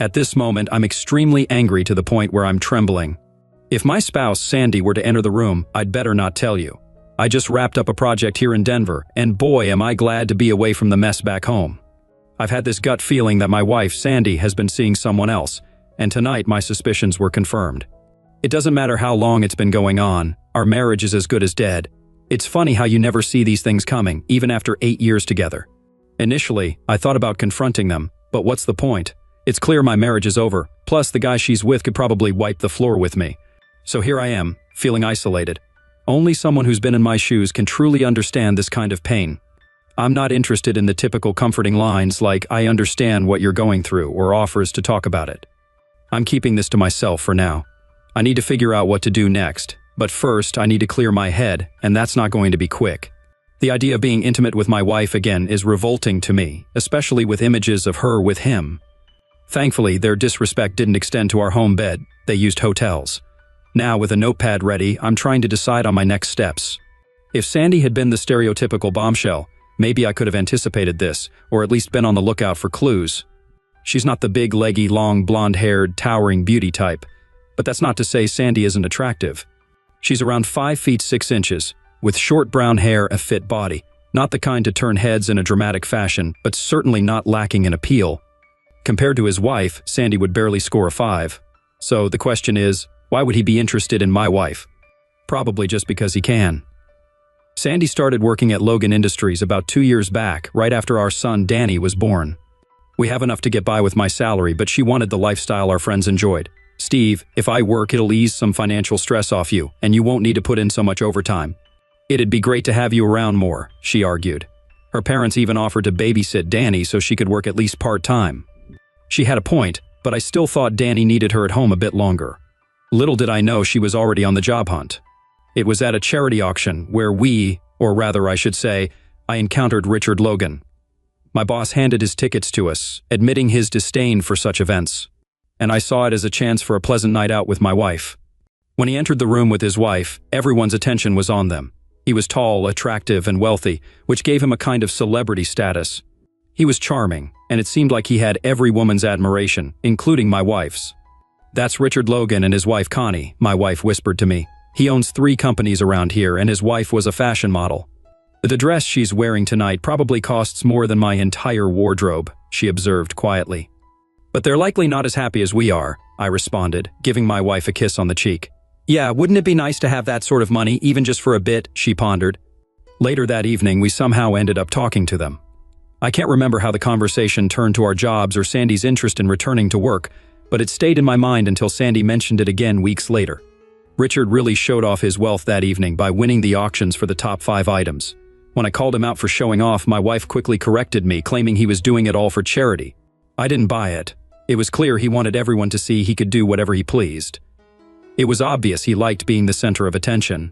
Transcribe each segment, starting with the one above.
At this moment, I'm extremely angry to the point where I'm trembling. If my spouse, Sandy, were to enter the room, I'd better not tell you. I just wrapped up a project here in Denver, and boy, am I glad to be away from the mess back home. I've had this gut feeling that my wife, Sandy, has been seeing someone else, and tonight my suspicions were confirmed. It doesn't matter how long it's been going on, our marriage is as good as dead. It's funny how you never see these things coming, even after 8 years together. Initially, I thought about confronting them, but what's the point? It's clear my marriage is over, plus the guy she's with could probably wipe the floor with me. So here I am, feeling isolated. Only someone who's been in my shoes can truly understand this kind of pain. I'm not interested in the typical comforting lines like, "I understand what you're going through," or offers to talk about it. I'm keeping this to myself for now. I need to figure out what to do next, but first I need to clear my head, and that's not going to be quick. The idea of being intimate with my wife again is revolting to me, especially with images of her with him. Thankfully, their disrespect didn't extend to our home bed. They used hotels. Now, with a notepad ready, I'm trying to decide on my next steps. If Sandy had been the stereotypical bombshell, maybe I could have anticipated this, or at least been on the lookout for clues. She's not the big, leggy, long, blonde-haired, towering beauty type, but that's not to say Sandy isn't attractive. She's around 5 feet 6 inches, with short brown hair, a fit body, not the kind to turn heads in a dramatic fashion, but certainly not lacking in appeal. Compared to his wife, Sandy would barely score a 5. So the question is, why would he be interested in my wife? Probably just because he can. Sandy started working at Logan Industries about 2 years back, right after our son Danny was born. We have enough to get by with my salary, but she wanted the lifestyle our friends enjoyed. "Steve, if I work, it'll ease some financial stress off you, and you won't need to put in so much overtime. It'd be great to have you around more," she argued. Her parents even offered to babysit Danny so she could work at least part-time. She had a point, but I still thought Danny needed her at home a bit longer. Little did I know she was already on the job hunt. It was at a charity auction where or rather I should say, I encountered Richard Logan. My boss handed his tickets to us, admitting his disdain for such events, and I saw it as a chance for a pleasant night out with my wife. When he entered the room with his wife, everyone's attention was on them. He was tall, attractive, and wealthy, which gave him a kind of celebrity status. He was charming, and it seemed like he had every woman's admiration, including my wife's. "That's Richard Logan and his wife Connie," my wife whispered to me. "He owns 3 companies around here, and his wife was a fashion model. The dress she's wearing tonight probably costs more than my entire wardrobe," she observed quietly. "But they're likely not as happy as we are," I responded, giving my wife a kiss on the cheek. "Yeah, wouldn't it be nice to have that sort of money, even just for a bit?" she pondered. Later that evening, we somehow ended up talking to them. I can't remember how the conversation turned to our jobs or Sandy's interest in returning to work, but it stayed in my mind until Sandy mentioned it again weeks later. Richard really showed off his wealth that evening by winning the auctions for the top 5 items. When I called him out for showing off, my wife quickly corrected me, claiming he was doing it all for charity. I didn't buy it. It was clear he wanted everyone to see he could do whatever he pleased. It was obvious he liked being the center of attention.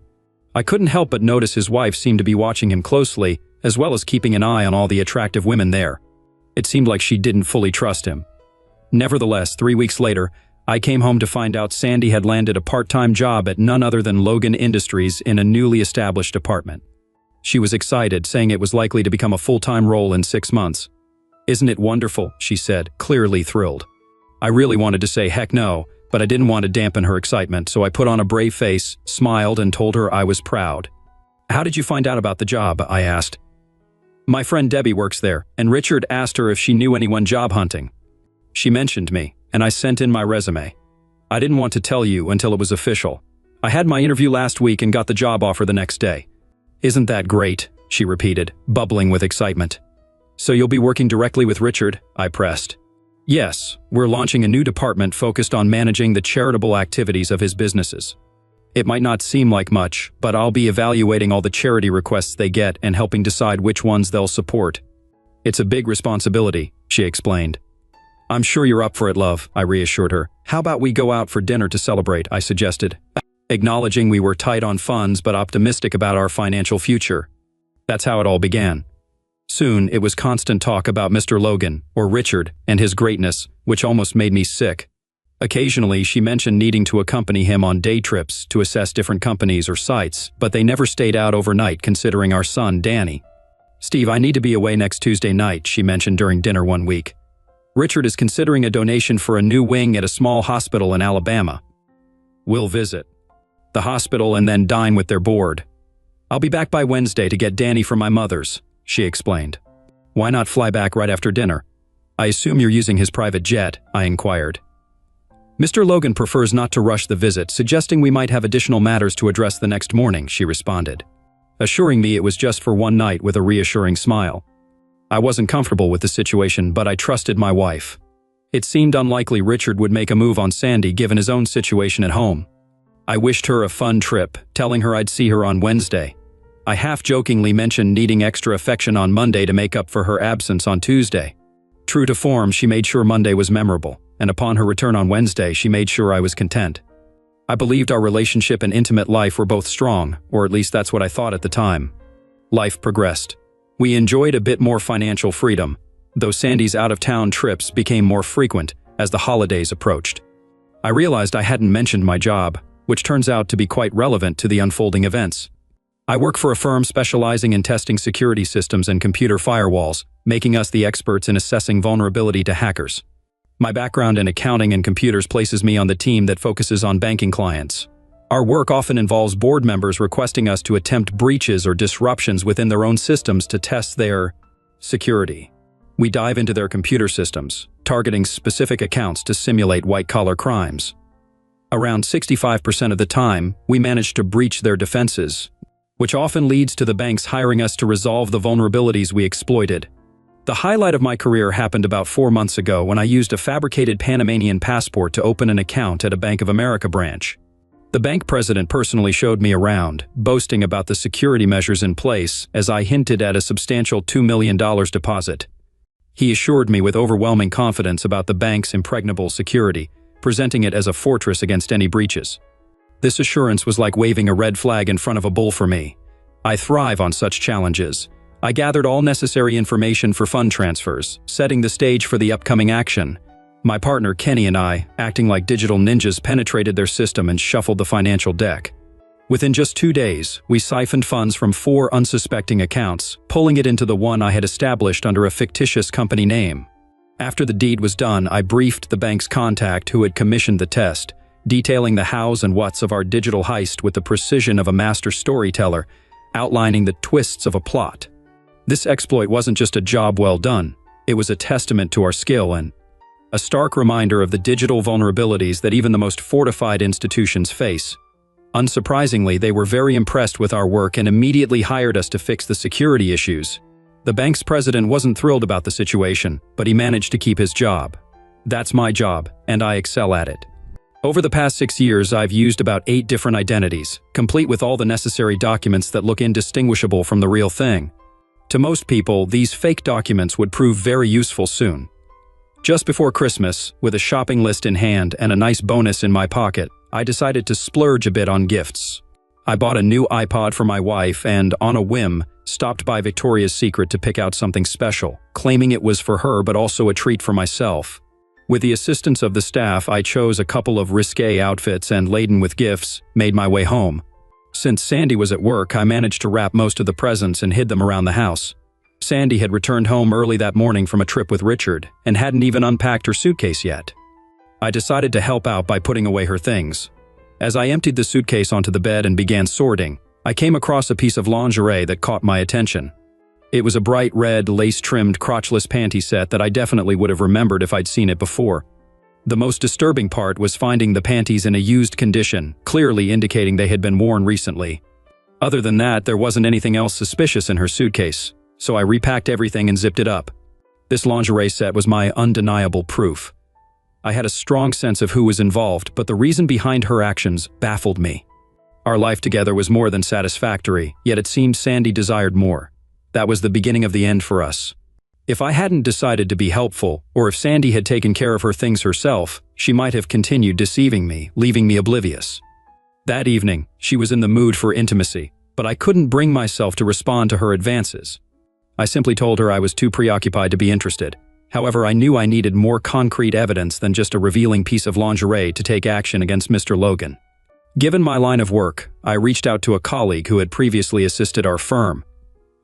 I couldn't help but notice his wife seemed to be watching him closely, as well as keeping an eye on all the attractive women there. It seemed like she didn't fully trust him. Nevertheless, 3 weeks later, I came home to find out Sandy had landed a part-time job at none other than Logan Industries in a newly established department. She was excited, saying it was likely to become a full-time role in 6 months. "Isn't it wonderful?" she said, clearly thrilled. I really wanted to say heck no, but I didn't want to dampen her excitement, so I put on a brave face, smiled, and told her I was proud. "How did you find out about the job?" I asked. "My friend Debbie works there, and Richard asked her if she knew anyone job hunting. She mentioned me, and I sent in my resume. I didn't want to tell you until it was official. I had my interview last week and got the job offer the next day." "Isn't that great?" she repeated, bubbling with excitement. "So you'll be working directly with Richard?" I pressed. "Yes, we're launching a new department focused on managing the charitable activities of his businesses. It might not seem like much, but I'll be evaluating all the charity requests they get and helping decide which ones they'll support. It's a big responsibility," she explained. "I'm sure you're up for it, love," I reassured her. "How about we go out for dinner to celebrate?" I suggested, acknowledging we were tight on funds but optimistic about our financial future. That's how it all began. Soon, it was constant talk about Mr. Logan, or Richard, and his greatness, which almost made me sick. Occasionally, she mentioned needing to accompany him on day trips to assess different companies or sites, but they never stayed out overnight considering our son, Danny. "Steve, I need to be away next Tuesday night," she mentioned during dinner one week. Richard is considering a donation for a new wing at a small hospital in Alabama. We'll visit the hospital and then dine with their board. I'll be back by Wednesday to get Danny from my mother's, she explained. Why not fly back right after dinner? I assume you're using his private jet, I inquired. Mr. Logan prefers not to rush the visit, suggesting we might have additional matters to address the next morning, she responded, assuring me it was just for one night with a reassuring smile. I wasn't comfortable with the situation, but I trusted my wife. It seemed unlikely Richard would make a move on Sandy given his own situation at home. I wished her a fun trip, telling her I'd see her on Wednesday. I half-jokingly mentioned needing extra affection on Monday to make up for her absence on Tuesday. True to form, she made sure Monday was memorable, and upon her return on Wednesday, she made sure I was content. I believed our relationship and intimate life were both strong, or at least that's what I thought at the time. Life progressed. We enjoyed a bit more financial freedom, though Sandy's out-of-town trips became more frequent as the holidays approached. I realized I hadn't mentioned my job, which turns out to be quite relevant to the unfolding events. I work for a firm specializing in testing security systems and computer firewalls, making us the experts in assessing vulnerability to hackers. My background in accounting and computers places me on the team that focuses on banking clients. Our work often involves board members requesting us to attempt breaches or disruptions within their own systems to test their security. We dive into their computer systems, targeting specific accounts to simulate white-collar crimes. Around 65% of the time, we manage to breach their defenses, which often leads to the banks hiring us to resolve the vulnerabilities we exploited. The highlight of my career happened about 4 months ago when I used a fabricated Panamanian passport to open an account at a Bank of America branch. The bank president personally showed me around, boasting about the security measures in place as I hinted at a substantial $2 million deposit. He assured me with overwhelming confidence about the bank's impregnable security, presenting it as a fortress against any breaches. This assurance was like waving a red flag in front of a bull for me. I thrive on such challenges. I gathered all necessary information for fund transfers, setting the stage for the upcoming action. My partner Kenny and I, acting like digital ninjas, penetrated their system and shuffled the financial deck. Within just 2 days, we siphoned funds from 4 unsuspecting accounts, pulling it into the one I had established under a fictitious company name. After the deed was done, I briefed the bank's contact who had commissioned the test, detailing the hows and whats of our digital heist with the precision of a master storyteller, outlining the twists of a plot. This exploit wasn't just a job well done, it was a testament to our skill and a stark reminder of the digital vulnerabilities that even the most fortified institutions face. Unsurprisingly, they were very impressed with our work and immediately hired us to fix the security issues. The bank's president wasn't thrilled about the situation, but he managed to keep his job. That's my job, and I excel at it. Over the past 6 years, I've used about 8 different identities, complete with all the necessary documents that look indistinguishable from the real thing. To most people, these fake documents would prove very useful soon. Just before Christmas, with a shopping list in hand and a nice bonus in my pocket, I decided to splurge a bit on gifts. I bought a new iPod for my wife and, on a whim, stopped by Victoria's Secret to pick out something special, claiming it was for her but also a treat for myself. With the assistance of the staff, I chose a couple of risque outfits and, laden with gifts, made my way home. Since Sandy was at work, I managed to wrap most of the presents and hid them around the house. Sandy had returned home early that morning from a trip with Richard and hadn't even unpacked her suitcase yet. I decided to help out by putting away her things. As I emptied the suitcase onto the bed and began sorting, I came across a piece of lingerie that caught my attention. It was a bright red, lace-trimmed, crotchless panty set that I definitely would have remembered if I'd seen it before. The most disturbing part was finding the panties in a used condition, clearly indicating they had been worn recently. Other than that, there wasn't anything else suspicious in her suitcase, so I repacked everything and zipped it up. This lingerie set was my undeniable proof. I had a strong sense of who was involved, but the reason behind her actions baffled me. Our life together was more than satisfactory, yet it seemed Sandy desired more. That was the beginning of the end for us. If I hadn't decided to be helpful, or if Sandy had taken care of her things herself, she might have continued deceiving me, leaving me oblivious. That evening, she was in the mood for intimacy, but I couldn't bring myself to respond to her advances. I simply told her I was too preoccupied to be interested. However, I knew I needed more concrete evidence than just a revealing piece of lingerie to take action against Mr. Logan. Given my line of work, I reached out to a colleague who had previously assisted our firm.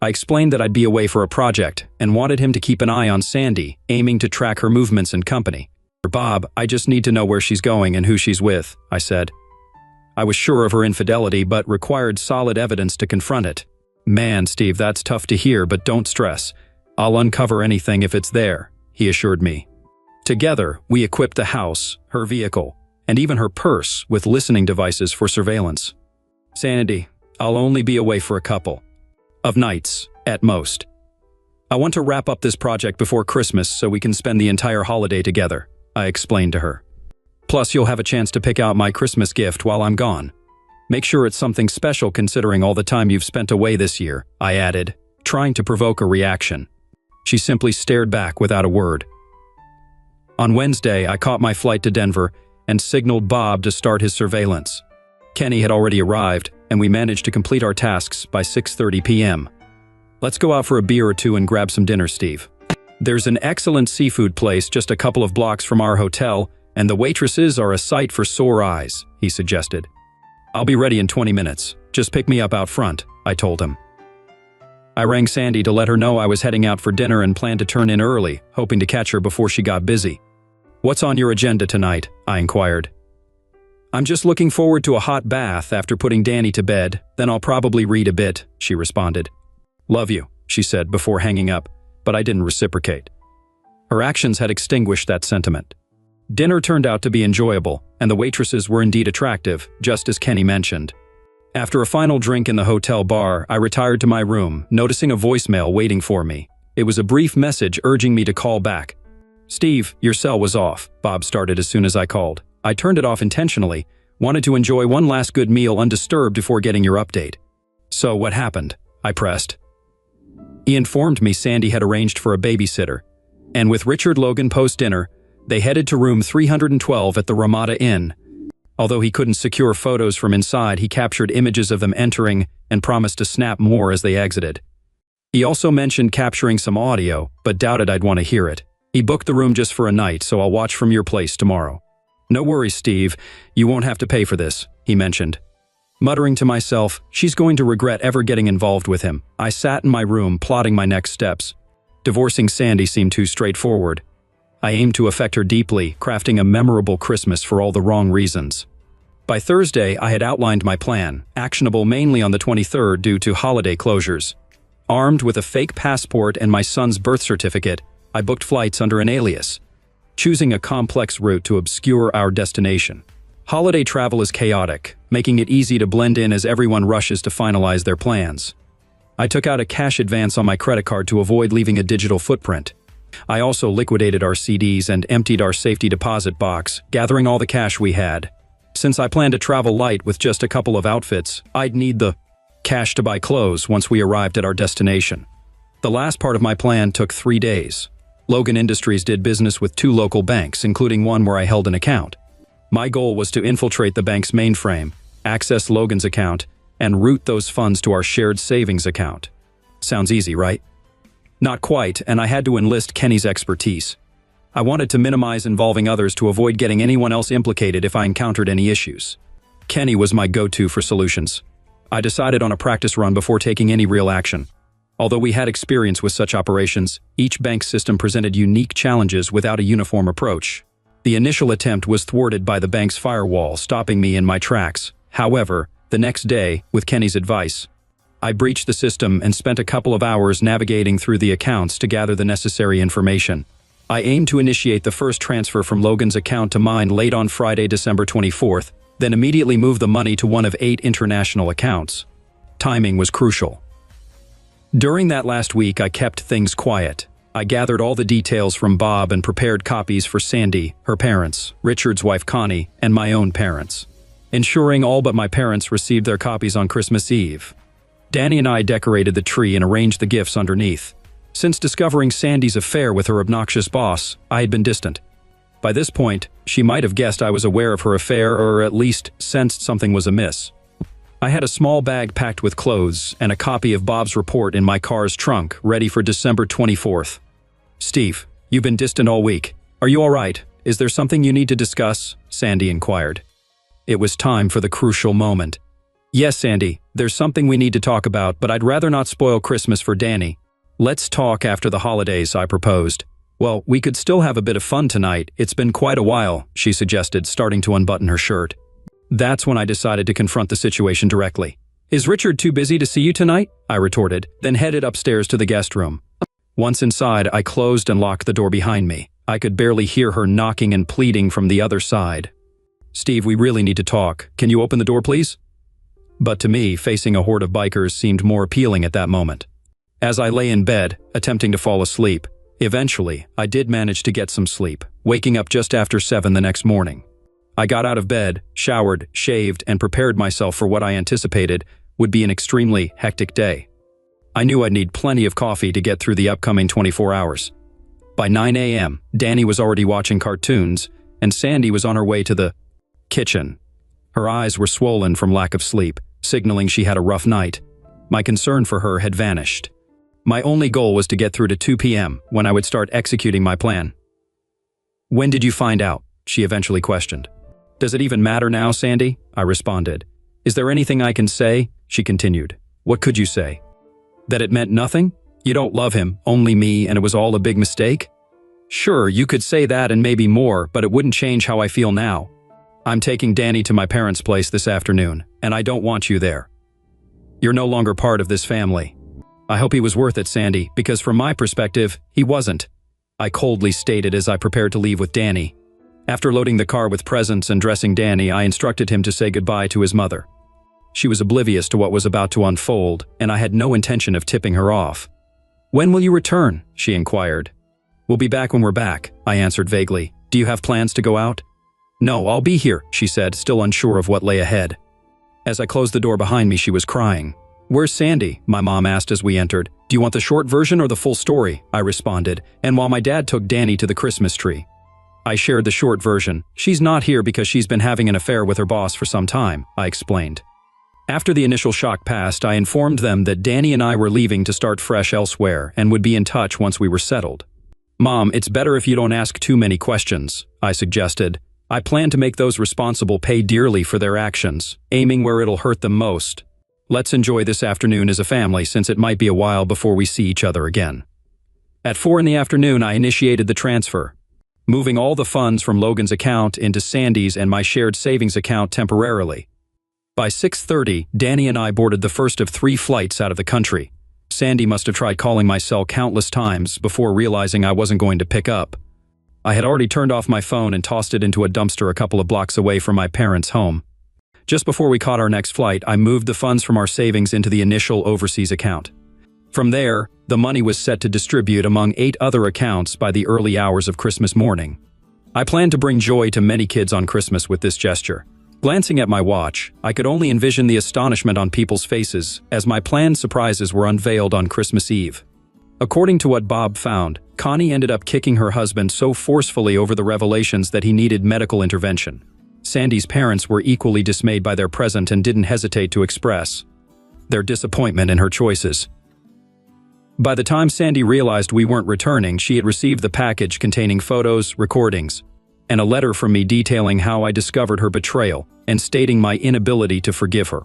I explained that I'd be away for a project and wanted him to keep an eye on Sandy, aiming to track her movements and company. "Bob, I just need to know where she's going and who she's with," I said. I was sure of her infidelity but required solid evidence to confront it. "Man, Steve, that's tough to hear, but don't stress. I'll uncover anything if it's there," he assured me. Together, we equipped the house, her vehicle, and even her purse with listening devices for surveillance. "Sandy, I'll only be away for a couple of nights, at most. I want to wrap up this project before Christmas so we can spend the entire holiday together," I explained to her. "Plus, you'll have a chance to pick out my Christmas gift while I'm gone. Make sure it's something special considering all the time you've spent away this year," I added, trying to provoke a reaction. She simply stared back without a word. On Wednesday, I caught my flight to Denver and signaled Bob to start his surveillance. Kenny had already arrived, and we managed to complete our tasks by 6:30 p.m. "Let's go out for a beer or two and grab some dinner, Steve. There's an excellent seafood place just a couple of blocks from our hotel, and the waitresses are a sight for sore eyes," he suggested. "I'll be ready in 20 minutes. Just pick me up out front," I told him. I rang Sandy to let her know I was heading out for dinner and planned to turn in early, hoping to catch her before she got busy. "What's on your agenda tonight?" I inquired. "I'm just looking forward to a hot bath after putting Danny to bed, then I'll probably read a bit," she responded. "Love you," she said before hanging up, but I didn't reciprocate. Her actions had extinguished that sentiment. Dinner turned out to be enjoyable, and the waitresses were indeed attractive, just as Kenny mentioned. After a final drink in the hotel bar, I retired to my room, noticing a voicemail waiting for me. It was a brief message urging me to call back. "Steve, your cell was off," Bob started as soon as I called. "I turned it off intentionally, wanted to enjoy one last good meal undisturbed before getting your update." "So what happened?" I pressed. He informed me Sandy had arranged for a babysitter, and with Richard Logan post-dinner, they headed to room 312 at the Ramada Inn. Although he couldn't secure photos from inside, he captured images of them entering and promised to snap more as they exited. He also mentioned capturing some audio, but doubted I'd want to hear it. "He booked the room just for a night, so I'll watch from your place tomorrow." "No worries, Steve. You won't have to pay for this," he mentioned. Muttering to myself, "She's going to regret ever getting involved with him," I sat in my room plotting my next steps. Divorcing Sandy seemed too straightforward. I aimed to affect her deeply, crafting a memorable Christmas for all the wrong reasons. By Thursday, I had outlined my plan, actionable mainly on the 23rd due to holiday closures. Armed with a fake passport and my son's birth certificate, I booked flights under an alias, choosing a complex route to obscure our destination. Holiday travel is chaotic, making it easy to blend in as everyone rushes to finalize their plans. I took out a cash advance on my credit card to avoid leaving a digital footprint. I also liquidated our CDs and emptied our safety deposit box, gathering all the cash we had. Since I planned to travel light with just a couple of outfits, I'd need the cash to buy clothes once we arrived at our destination. The last part of my plan took 3 days. Logan Industries did business with 2 local banks, including one where I held an account. My goal was to infiltrate the bank's mainframe, access Logan's account, and route those funds to our shared savings account. Sounds easy, right? Not quite, and I had to enlist Kenny's expertise. I wanted to minimize involving others to avoid getting anyone else implicated if I encountered any issues. Kenny was my go-to for solutions. I decided on a practice run before taking any real action. Although we had experience with such operations, each bank system presented unique challenges without a uniform approach. The initial attempt was thwarted by the bank's firewall, stopping me in my tracks. However, the next day, with Kenny's advice, I breached the system and spent a couple of hours navigating through the accounts to gather the necessary information. I aimed to initiate the first transfer from Logan's account to mine late on Friday, December 24th, then immediately move the money to one of 8 international accounts. Timing was crucial. During that last week, I kept things quiet. I gathered all the details from Bob and prepared copies for Sandy, her parents, Richard's wife Connie, and my own parents, ensuring all but my parents received their copies on Christmas Eve. Danny and I decorated the tree and arranged the gifts underneath. Since discovering Sandy's affair with her obnoxious boss, I had been distant. By this point, she might have guessed I was aware of her affair or at least sensed something was amiss. I had a small bag packed with clothes and a copy of Bob's report in my car's trunk, ready for December 24th. "Steve, you've been distant all week. Are you all right? Is there something you need to discuss?" Sandy inquired. It was time for the crucial moment. Yes, Sandy, there's something we need to talk about, but I'd rather not spoil Christmas for Danny. Let's talk after the holidays, I proposed. Well, we could still have a bit of fun tonight. It's been quite a while, she suggested, starting to unbutton her shirt. That's when I decided to confront the situation directly. Is Richard too busy to see you tonight? I retorted, then headed upstairs to the guest room. Once inside, I closed and locked the door behind me. I could barely hear her knocking and pleading from the other side. Steve, we really need to talk. Can you open the door, please? But to me, facing a horde of bikers seemed more appealing at that moment. As I lay in bed, attempting to fall asleep, eventually, I did manage to get some sleep, waking up just after 7 the next morning. I got out of bed, showered, shaved, and prepared myself for what I anticipated would be an extremely hectic day. I knew I'd need plenty of coffee to get through the upcoming 24 hours. By 9 a.m., Danny was already watching cartoons, and Sandy was on her way to the kitchen. Her eyes were swollen from lack of sleep, signaling she had a rough night. My concern for her had vanished. My only goal was to get through to 2 p.m., when I would start executing my plan. When did you find out? She eventually questioned. Does it even matter now, Sandy? I responded. Is there anything I can say? She continued. What could you say? That it meant nothing? You don't love him, only me, and it was all a big mistake? Sure, you could say that and maybe more, but it wouldn't change how I feel now. I'm taking Danny to my parents' place this afternoon, and I don't want you there. You're no longer part of this family. I hope he was worth it, Sandy, because from my perspective, he wasn't. I coldly stated as I prepared to leave with Danny. After loading the car with presents and dressing Danny, I instructed him to say goodbye to his mother. She was oblivious to what was about to unfold, and I had no intention of tipping her off. When will you return? She inquired. We'll be back when we're back, I answered vaguely. Do you have plans to go out? No, I'll be here, she said, still unsure of what lay ahead. As I closed the door behind me, she was crying. Where's Sandy? My mom asked as we entered. Do you want the short version or the full story? I responded, and while my dad took Danny to the Christmas tree. I shared the short version. She's not here because she's been having an affair with her boss for some time, I explained. After the initial shock passed, I informed them that Danny and I were leaving to start fresh elsewhere and would be in touch once we were settled. Mom, it's better if you don't ask too many questions, I suggested. I plan to make those responsible pay dearly for their actions, aiming where it'll hurt them most. Let's enjoy this afternoon as a family since it might be a while before we see each other again. At 4 in the afternoon, I initiated the transfer, moving all the funds from Logan's account into Sandy's and my shared savings account temporarily. By 6:30, Danny and I boarded the first of 3 flights out of the country. Sandy must have tried calling my cell countless times before realizing I wasn't going to pick up. I had already turned off my phone and tossed it into a dumpster a couple of blocks away from my parents' home. Just before we caught our next flight, I moved the funds from our savings into the initial overseas account. From there, the money was set to distribute among 8 other accounts by the early hours of Christmas morning. I planned to bring joy to many kids on Christmas with this gesture. Glancing at my watch, I could only envision the astonishment on people's faces as my planned surprises were unveiled on Christmas Eve. According to what Bob found, Connie ended up kicking her husband so forcefully over the revelations that he needed medical intervention. Sandy's parents were equally dismayed by their present and didn't hesitate to express their disappointment in her choices. By the time Sandy realized we weren't returning, she had received the package containing photos, recordings, and a letter from me detailing how I discovered her betrayal and stating my inability to forgive her.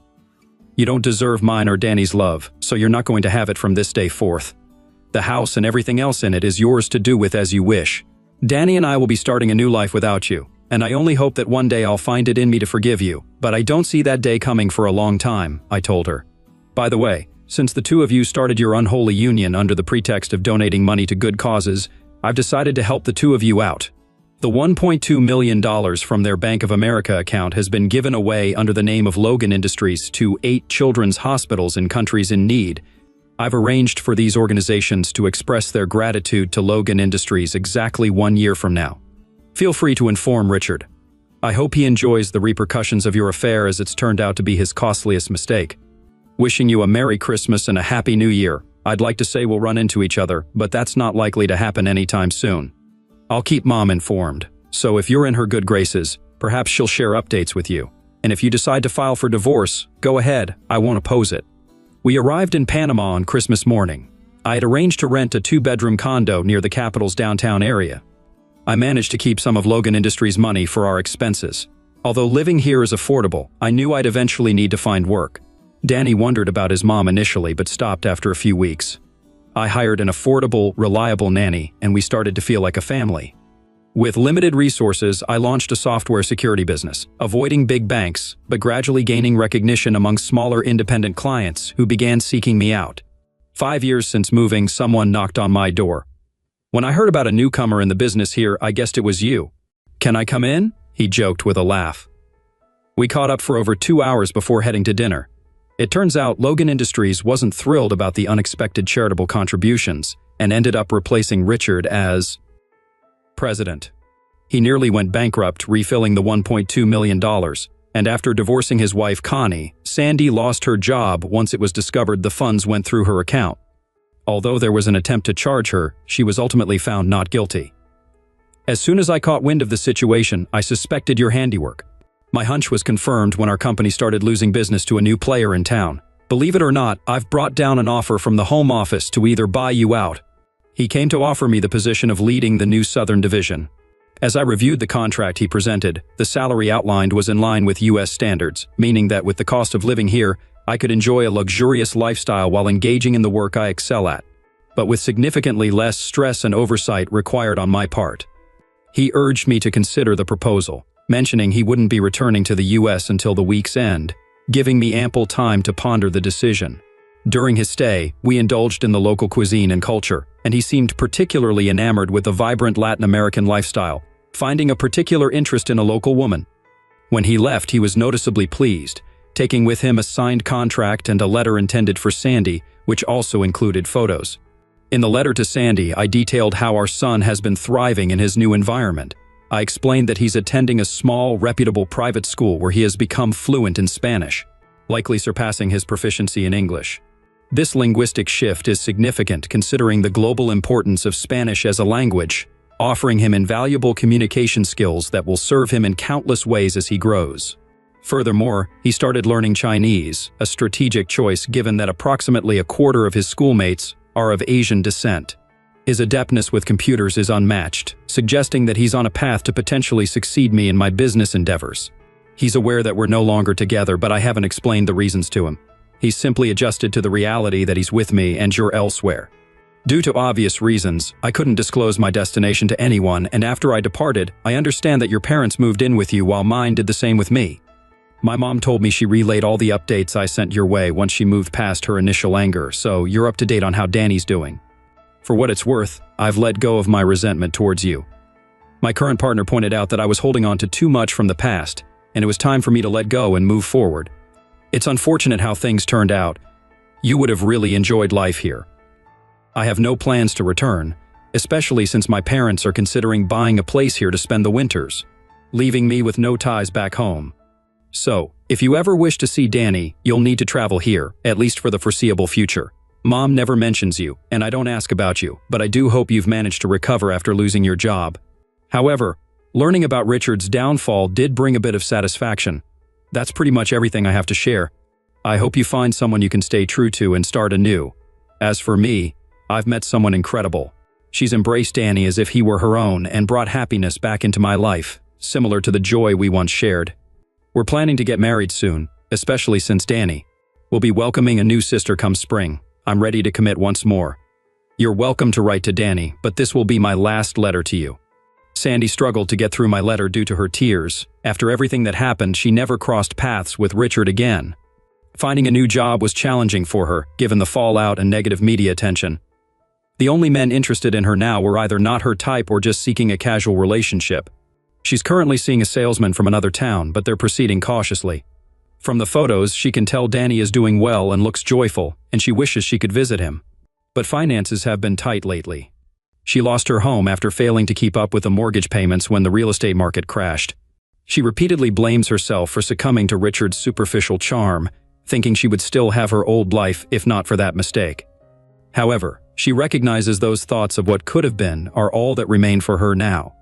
You don't deserve mine or Danny's love, so you're not going to have it from this day forth. The house and everything else in it is yours to do with as you wish. Danny and I will be starting a new life without you, and I only hope that one day I'll find it in me to forgive you, but I don't see that day coming for a long time, I told her. By the way, since the two of you started your unholy union under the pretext of donating money to good causes, I've decided to help the two of you out. The $1.2 million from their Bank of America account has been given away under the name of Logan Industries to 8 children's hospitals in countries in need. I've arranged for these organizations to express their gratitude to Logan Industries exactly 1 year from now. Feel free to inform Richard. I hope he enjoys the repercussions of your affair as it's turned out to be his costliest mistake. Wishing you a Merry Christmas and a Happy New Year. I'd like to say we'll run into each other, but that's not likely to happen anytime soon. I'll keep Mom informed, so if you're in her good graces, perhaps she'll share updates with you. And if you decide to file for divorce, go ahead, I won't oppose it. We arrived in Panama on Christmas morning. I had arranged to rent a 2-bedroom condo near the capital's downtown area. I managed to keep some of Logan Industries' money for our expenses. Although living here is affordable, I knew I'd eventually need to find work. Danny wondered about his mom initially but stopped after a few weeks. I hired an affordable, reliable nanny, and we started to feel like a family. With limited resources, I launched a software security business, avoiding big banks, but gradually gaining recognition among smaller independent clients who began seeking me out. 5 years since moving, someone knocked on my door. When I heard about a newcomer in the business here, I guessed it was you. "Can I come in?" he joked with a laugh. We caught up for over 2 hours before heading to dinner. It turns out Logan Industries wasn't thrilled about the unexpected charitable contributions and ended up replacing Richard as president. He nearly went bankrupt, refilling the $1.2 million, and after divorcing his wife Connie, Sandy lost her job once it was discovered the funds went through her account. Although there was an attempt to charge her, she was ultimately found not guilty. As soon as I caught wind of the situation, I suspected your handiwork. My hunch was confirmed when our company started losing business to a new player in town. Believe it or not, I've brought down an offer from the home office to either buy you out. He came to offer me the position of leading the new Southern Division. As I reviewed the contract he presented, the salary outlined was in line with U.S. standards, meaning that with the cost of living here, I could enjoy a luxurious lifestyle while engaging in the work I excel at, but with significantly less stress and oversight required on my part. He urged me to consider the proposal, mentioning he wouldn't be returning to the U.S. until the week's end, giving me ample time to ponder the decision. During his stay, we indulged in the local cuisine and culture, and he seemed particularly enamored with the vibrant Latin American lifestyle, finding a particular interest in a local woman. When he left, he was noticeably pleased, taking with him a signed contract and a letter intended for Sandy, which also included photos. In the letter to Sandy, I detailed how our son has been thriving in his new environment. I explained that he's attending a small, reputable private school where he has become fluent in Spanish, likely surpassing his proficiency in English. This linguistic shift is significant considering the global importance of Spanish as a language, offering him invaluable communication skills that will serve him in countless ways as he grows. Furthermore, he started learning Chinese, a strategic choice given that approximately a quarter of his schoolmates are of Asian descent. His adeptness with computers is unmatched, suggesting that he's on a path to potentially succeed me in my business endeavors. He's aware that we're no longer together, but I haven't explained the reasons to him. He's simply adjusted to the reality that he's with me and you're elsewhere. Due to obvious reasons, I couldn't disclose my destination to anyone, and after I departed, I understand that your parents moved in with you while mine did the same with me. My mom told me she relayed all the updates I sent your way once she moved past her initial anger, so you're up to date on how Danny's doing. For what it's worth, I've let go of my resentment towards you. My current partner pointed out that I was holding on to too much from the past, and it was time for me to let go and move forward. It's unfortunate how things turned out. You would have really enjoyed life here. I have no plans to return, especially since my parents are considering buying a place here to spend the winters, leaving me with no ties back home. So, if you ever wish to see Danny, you'll need to travel here, at least for the foreseeable future. Mom never mentions you, and I don't ask about you, but I do hope you've managed to recover after losing your job. However, learning about Richard's downfall did bring a bit of satisfaction. That's pretty much everything I have to share. I hope you find someone you can stay true to and start anew. As for me, I've met someone incredible. She's embraced Danny as if he were her own and brought happiness back into my life, similar to the joy we once shared. We're planning to get married soon, especially since Danny will be welcoming a new sister come spring. I'm ready to commit once more. You're welcome to write to Danny, but this will be my last letter to you. Sandy struggled to get through my letter due to her tears. After everything that happened, she never crossed paths with Richard again. Finding a new job was challenging for her, given the fallout and negative media attention. The only men interested in her now were either not her type or just seeking a casual relationship. She's currently seeing a salesman from another town, but they're proceeding cautiously. From the photos, she can tell Danny is doing well and looks joyful, and she wishes she could visit him. But finances have been tight lately. She lost her home after failing to keep up with the mortgage payments when the real estate market crashed. She repeatedly blames herself for succumbing to Richard's superficial charm, thinking she would still have her old life if not for that mistake. However, she recognizes those thoughts of what could have been are all that remain for her now.